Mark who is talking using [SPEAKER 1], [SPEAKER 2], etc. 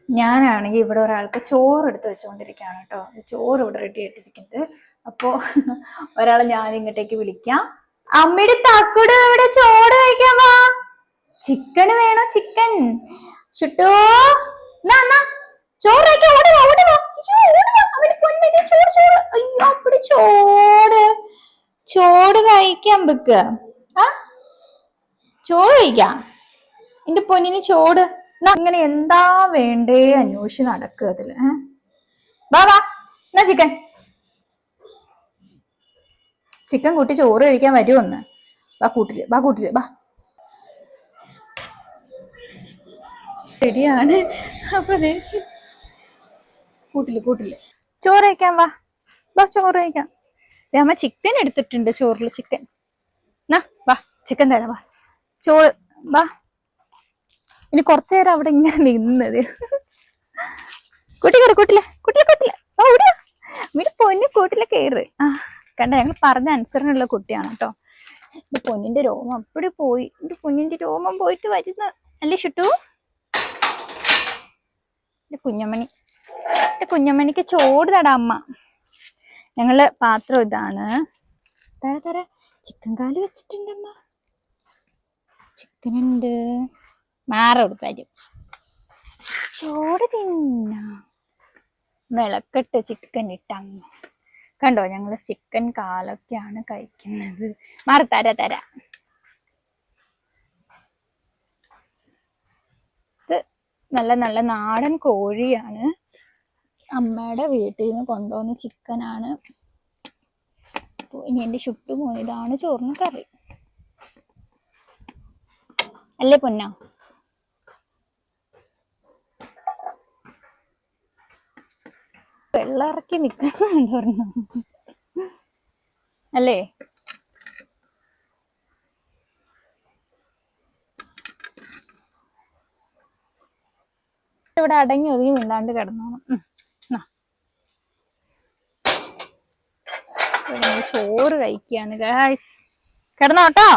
[SPEAKER 1] ഞാനാണെങ്കിൽ ഇവിടെ ഒരാൾക്ക് ചോറ് എടുത്ത് വെച്ചുകൊണ്ടിരിക്കുകയാണ് കേട്ടോ. ചോറ് ഇവിടെ റെഡി ആയിട്ടിരിക്കുന്നത്. അപ്പോ ഒരാളെ ഞാൻ ഇങ്ങോട്ടേക്ക് വിളിക്കാം. അമ്മയുടെ തക്കുട് ഇവിടെ ചോറ് കഴിക്കാൻ വാ. ചിക്കന് വേണോ? ചിക്കൻ ചുട്ടു ചോറ് കഴിക്കാൻ ഓടുവാ ഓടുവാ. അവന് പൊന്നിന് ചോറ് ചോറ്. അയ്യോ അപ്പടി ചോറ് ചോറ് കഴിക്കാൻ വെക്ക്. ആ ചോറ് കഴിക്കാം. എന്റെ പൊന്നിന് ചോറ്. അങ്ങനെ എന്താ വേണ്ടേ അന്വേഷിച്ച് നടക്കുക അതില്. വാ വാ എന്നാ ചിക്കൻ ചിക്കൻ കൂട്ടി ചോറ് കഴിക്കാൻ വരുമോന്ന്. വാ കൂട്ടില് വാ കൂട്ടില് വാ. ശരിയാണ്. അപ്പൊ കൂട്ടില് ചോറ് കഴിക്കാൻ വാ വാ ചോറ് കഴിക്കാം. അമ്മ ചിക്കൻ എടുത്തിട്ടുണ്ട്. ചോറില് ചിക്കൻ. വാ ചിക്കൻ തരാം. വാ ചോറ് വാ. ഇനി കുറച്ചു നേരം അവിടെ ഇങ്ങനെ നിന്നത്. കൂട്ടിലെ ഓടിയ വീട് പൊന്നു കൂട്ടിലെ കയറ്. കണ്ട ഞങ്ങൾ പറഞ്ഞ അനുസരണമുള്ള കുട്ടിയാണ് കേട്ടോ. എന്റെ പൊന്നിന്റെ രോമം അപ്പടി പോയി. എന്റെ പൊന്നിന്റെ രോമം പോയിട്ട് വരുന്ന അല്ലേ ഷുട്ടു. എന്റെ കുഞ്ഞമ്മണിക്ക് ചോറ് തടാ അമ്മ. ഞങ്ങള് പാത്രം ഇതാണ്. തര ചിക്കൻ കാല് വെച്ചിട്ടുണ്ടമ്മ. ചിക്കൻ ഉണ്ട്. മാറ കൊടുത്താലും ചോറ് തിന്ന. വിളക്കെട്ട് ചിക്കൻ ഇട്ടങ്ങ്. കണ്ടോ ഞങ്ങള് ചിക്കൻ കാലൊക്കെയാണ് കഴിക്കുന്നത്. മാറി തര ഇത് നല്ല നല്ല നാടൻ കോഴിയാണ്. അമ്മയുടെ വീട്ടിൽ നിന്ന് കൊണ്ടുവന്ന ചിക്കനാണ്. ഇനി എന്റെ ചുട്ടു ഇതാണ് ചോറിന് കറി അല്ലേ പൊന്ന. വെള്ളം ഇറക്കി നിക്കുന്നുണ്ട് പറഞ്ഞു അല്ലേ. ഇവിടെ അടങ്ങി ഒതുങ്ങി മിണ്ടാണ്ട് കിടന്നോണം. ചോറ് കഴിക്കാണ് ഗായ്സ്. കിടന്നോട്ടോ.